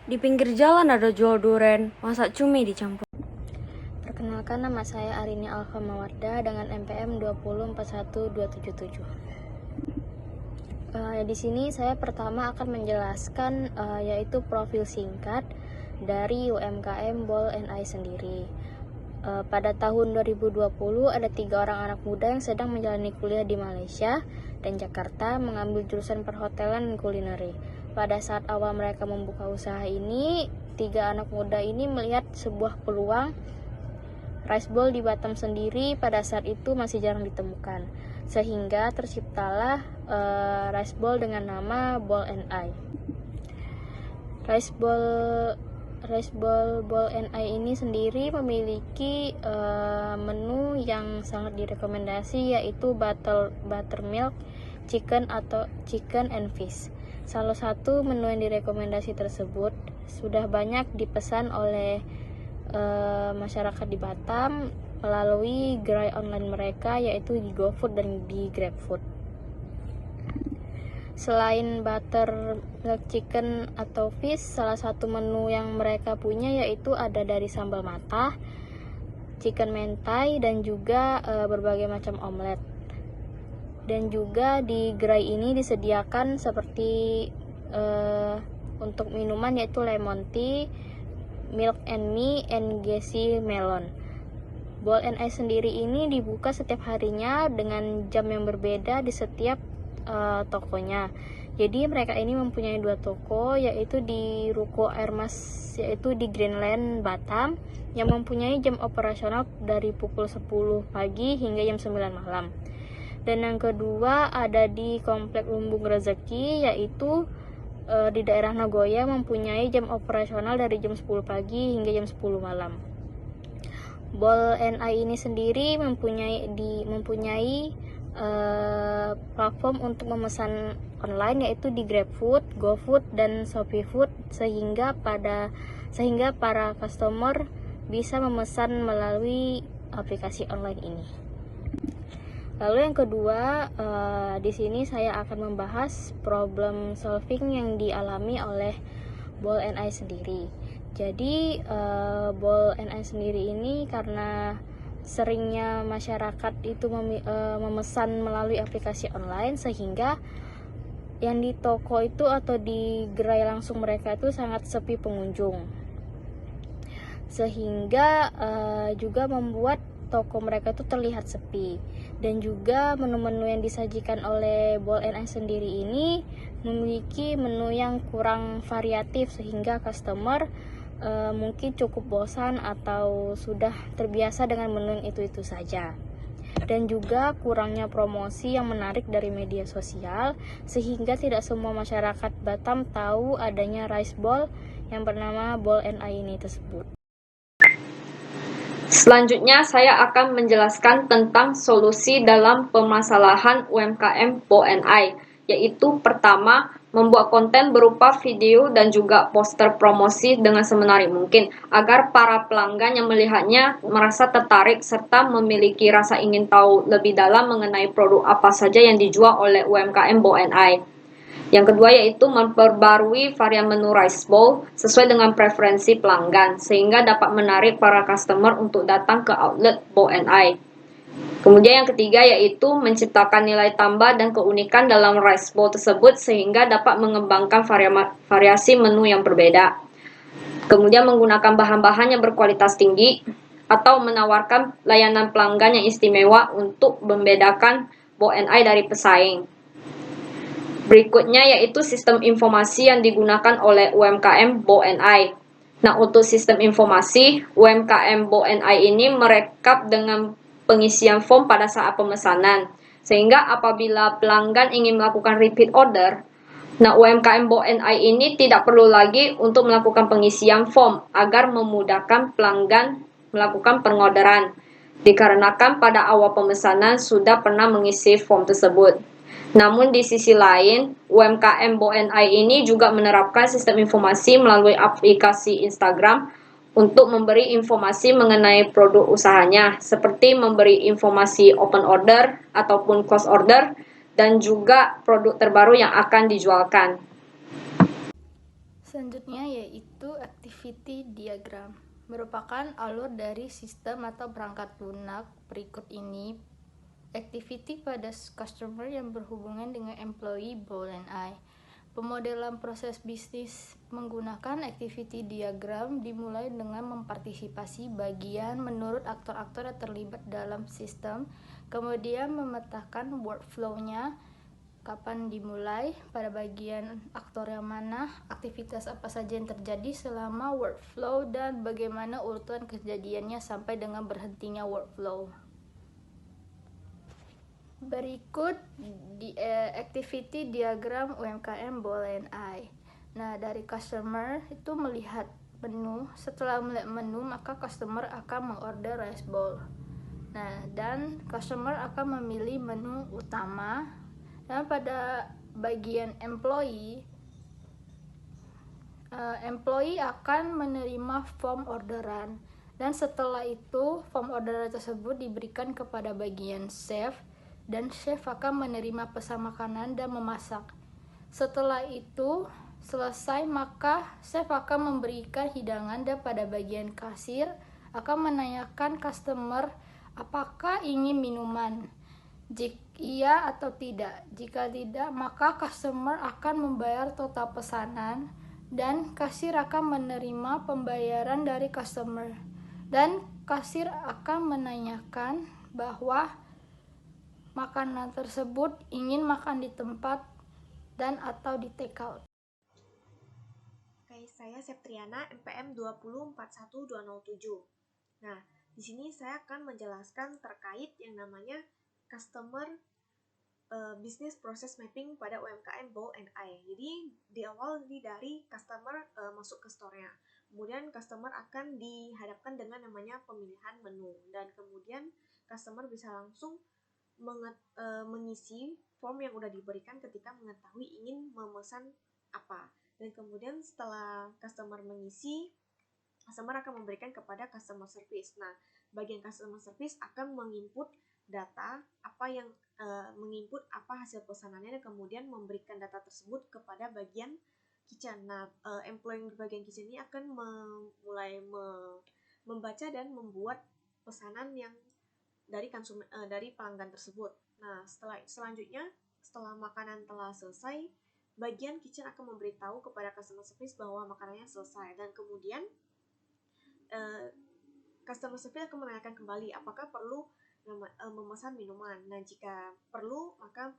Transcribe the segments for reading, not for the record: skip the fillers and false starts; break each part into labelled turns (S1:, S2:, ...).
S1: Di pinggir jalan ada jual duren, masak cumi dicampur.
S2: Perkenalkan, nama saya Arini Alfa Mawarda dengan NPM 2041277. Di sini saya pertama akan menjelaskan yaitu profil singkat dari UMKM Ball & I sendiri. Pada tahun 2020 ada 3 orang anak muda yang sedang menjalani kuliah di Malaysia dan Jakarta mengambil jurusan perhotelan dan kulineri. Pada saat awal mereka membuka usaha ini, 3 anak muda ini melihat sebuah peluang. Rice bowl di Batam sendiri pada saat itu masih jarang ditemukan, sehingga terciptalah rice bowl dengan nama Ball & I. Rice bowl Ball & I ini sendiri memiliki menu yang sangat direkomendasi, yaitu buttermilk chicken atau chicken and fish. Salah satu menu yang direkomendasi tersebut sudah banyak dipesan oleh masyarakat di Batam melalui gerai online mereka, yaitu di GoFood dan di GrabFood. Selain buttermilk chicken atau fish, salah satu menu yang mereka punya yaitu ada dari sambal matah, chicken mentai, dan juga berbagai macam omelet. Dan juga di gerai ini disediakan seperti untuk minuman yaitu lemon tea, milk and me, and gassy melon. Ball & I sendiri ini dibuka setiap harinya dengan jam yang berbeda di setiap tokonya. Jadi mereka ini mempunyai 2 toko, yaitu di Ruko Air Mas, yaitu di Greenland Batam, yang mempunyai jam operasional dari pukul 10 pagi hingga jam 9 malam. Dan yang kedua ada di Komplek Lumbung Rezeki, yaitu di daerah Nagoya, mempunyai jam operasional dari jam 10 pagi hingga jam 10 malam. Ball & I ini sendiri mempunyai platform untuk memesan online, yaitu di GrabFood, GoFood, dan ShopeeFood, sehingga para customer bisa memesan melalui aplikasi online ini. Lalu yang kedua, di sini saya akan membahas problem solving yang dialami oleh Ball & I sendiri. Jadi Ball & I sendiri ini karena seringnya masyarakat itu memesan melalui aplikasi online, sehingga yang di toko itu atau di gerai langsung mereka itu sangat sepi pengunjung, sehingga juga membuat toko mereka itu terlihat sepi. Dan juga menu-menu yang disajikan oleh Ball & I sendiri ini memiliki menu yang kurang variatif, sehingga customer mungkin cukup bosan atau sudah terbiasa dengan menu yang itu-itu saja. Dan juga kurangnya promosi yang menarik dari media sosial, sehingga tidak semua masyarakat Batam tahu adanya rice bowl yang bernama Ball & I ini tersebut.
S3: Selanjutnya saya akan menjelaskan tentang solusi dalam permasalahan UMKM Ball & I, yaitu pertama, membuat konten berupa video dan juga poster promosi dengan semenarik mungkin agar para pelanggan yang melihatnya merasa tertarik serta memiliki rasa ingin tahu lebih dalam mengenai produk apa saja yang dijual oleh UMKM Ball & I. Yang kedua yaitu memperbarui varian menu rice bowl sesuai dengan preferensi pelanggan, sehingga dapat menarik para customer untuk datang ke outlet Ball & I. Kemudian yang ketiga yaitu menciptakan nilai tambah dan keunikan dalam rice bowl tersebut, sehingga dapat mengembangkan variasi menu yang berbeda. Kemudian menggunakan bahan-bahan yang berkualitas tinggi atau menawarkan layanan pelanggan yang istimewa untuk membedakan Ball & I dari pesaing. Berikutnya yaitu sistem informasi yang digunakan oleh UMKM Ball & I. Nah, untuk sistem informasi, UMKM Ball & I ini merekap dengan pengisian form pada saat pemesanan, sehingga apabila pelanggan ingin melakukan repeat order, nah UMKM Ball & I ini tidak perlu lagi untuk melakukan pengisian form agar memudahkan pelanggan melakukan pengorderan, dikarenakan pada awal pemesanan sudah pernah mengisi form tersebut. Namun di sisi lain, UMKM Ball & I ini juga menerapkan sistem informasi melalui aplikasi Instagram untuk memberi informasi mengenai produk usahanya, seperti memberi informasi open order ataupun close order, dan juga produk terbaru yang akan dijualkan.
S2: Selanjutnya yaitu activity diagram, merupakan alur dari sistem atau perangkat lunak berikut ini. Activity pada customer yang berhubungan dengan employee, ball and I. Pemodelan proses bisnis menggunakan activity diagram dimulai dengan mempartisipasi bagian menurut aktor-aktor yang terlibat dalam sistem, kemudian memetakan workflow-nya, kapan dimulai, pada bagian aktor yang mana, aktivitas apa saja yang terjadi selama workflow, dan bagaimana urutan kejadiannya sampai dengan berhentinya workflow. Berikut activity diagram UMKM Ball and I. Nah, dari customer itu melihat menu. Setelah melihat menu, maka customer akan mengorder rice bowl. Nah, dan customer akan memilih menu utama. Dan pada bagian employee akan menerima form orderan. Dan setelah itu, form orderan tersebut diberikan kepada bagian chef, dan chef akan menerima pesan makanan dan memasak. Setelah itu selesai, maka chef akan memberikan hidangan, dan pada bagian kasir akan menanyakan customer apakah ingin minuman, jika iya atau tidak. Jika tidak, maka customer akan membayar total pesanan dan kasir akan menerima pembayaran dari customer. Dan kasir akan menanyakan bahwa makanan tersebut ingin makan di tempat dan atau di take out.
S4: Oke, saya Septriana, MPM 2041207. Nah, di sini saya akan menjelaskan terkait yang namanya Customer Business Process Mapping pada UMKM Ball and I. Jadi, di awal ini dari customer masuk ke store-nya. Kemudian customer akan dihadapkan dengan namanya pemilihan menu. Dan kemudian customer bisa langsung mengisi form yang udah diberikan ketika mengetahui ingin memesan apa. Dan kemudian setelah customer mengisi, customer akan memberikan kepada customer service. Nah, bagian customer service akan menginput data menginput apa hasil pesanannya, dan kemudian memberikan data tersebut kepada bagian kitchen. Nah, employee di bagian kitchen ini akan mulai membaca dan membuat pesanan yang dari pelanggan tersebut. Nah, selanjutnya setelah makanan telah selesai, bagian kitchen akan memberitahu kepada customer service bahwa makanannya selesai, dan kemudian customer service akan menanyakan kembali apakah perlu memesan minuman. Nah, jika perlu, maka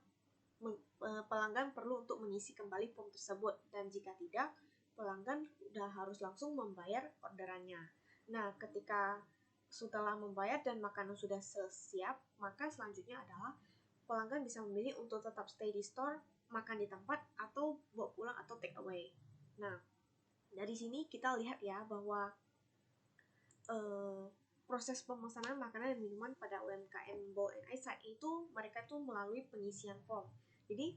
S4: pelanggan perlu untuk mengisi kembali form tersebut, dan jika tidak, pelanggan sudah harus langsung membayar orderannya. Nah, ketika setelah membayar dan makanan sudah siap, maka selanjutnya adalah pelanggan bisa memilih untuk tetap stay di store, makan di tempat, atau bawa pulang atau take away. Nah, dari sini kita lihat ya bahwa proses pemesanan makanan dan minuman pada UMKM Ball and I saat itu mereka tuh melalui pengisian form. Jadi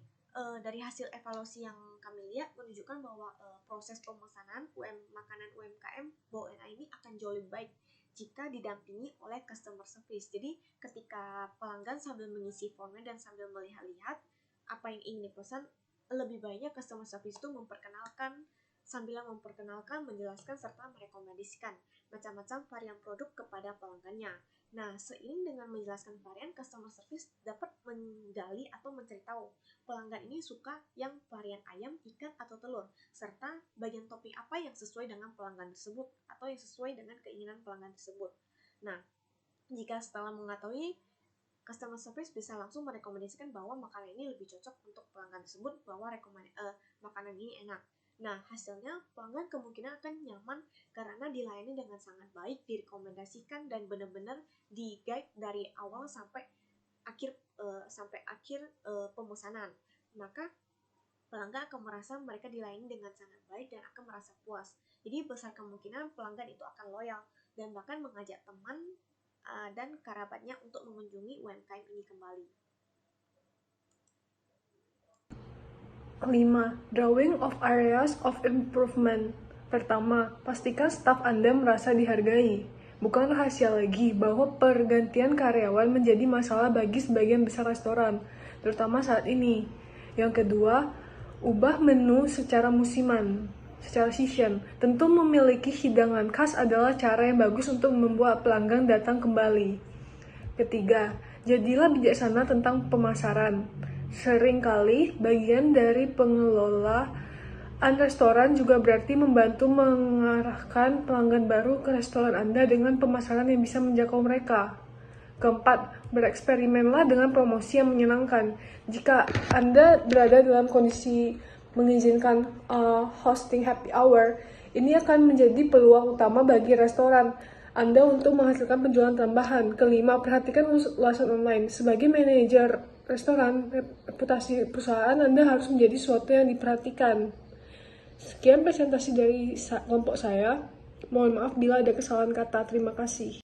S4: dari hasil evaluasi yang kami lihat menunjukkan bahwa proses pemesanan makanan UMKM Ball and I ini akan jauh lebih baik jika didampingi oleh customer service. Jadi ketika pelanggan sambil mengisi formnya dan sambil melihat-lihat apa yang ingin dipesan, lebih baiknya customer service itu memperkenalkan, menjelaskan, serta merekomendasikan macam-macam varian produk kepada pelanggannya. Nah, seiring dengan menjelaskan varian, customer service dapat menggali atau mencari tahu pelanggan ini suka yang varian ayam, ikan, atau telur, serta bagian topping apa yang sesuai dengan pelanggan tersebut atau yang sesuai dengan keinginan pelanggan tersebut. Nah, jika setelah mengetahui, customer service bisa langsung merekomendasikan bahwa makanan ini lebih cocok untuk pelanggan tersebut, bahwa makanan ini enak. Nah, hasilnya pelanggan kemungkinan akan nyaman karena dilayani dengan sangat baik, direkomendasikan, dan benar-benar di-guide dari awal sampai akhir pemesanan. Maka pelanggan akan merasa mereka dilayani dengan sangat baik dan akan merasa puas. Jadi besar kemungkinan pelanggan itu akan loyal dan bahkan mengajak teman dan kerabatnya untuk mengunjungi UMKM ini kembali.
S5: 5. Drawing of areas of improvement. Pertama, pastikan staf Anda merasa dihargai. Bukan rahasia lagi bahwa pergantian karyawan menjadi masalah bagi sebagian besar restoran, terutama saat ini. Yang kedua, ubah menu secara musiman. secara season. Tentu memiliki hidangan khas adalah cara yang bagus untuk membuat pelanggan datang kembali. Ketiga, jadilah bijaksana tentang pemasaran. Seringkali bagian dari pengelolaan restoran juga berarti membantu mengarahkan pelanggan baru ke restoran Anda dengan pemasaran yang bisa menjangkau mereka. Keempat, bereksperimenlah dengan promosi yang menyenangkan. Jika Anda berada dalam kondisi mengizinkan hosting happy hour, ini akan menjadi peluang utama bagi restoran Anda untuk menghasilkan penjualan tambahan. Kelima, perhatikan ulasan online. Sebagai manajer restoran, reputasi perusahaan Anda harus menjadi sesuatu yang diperhatikan. Sekian presentasi dari kelompok saya. Mohon maaf bila ada kesalahan kata. Terima kasih.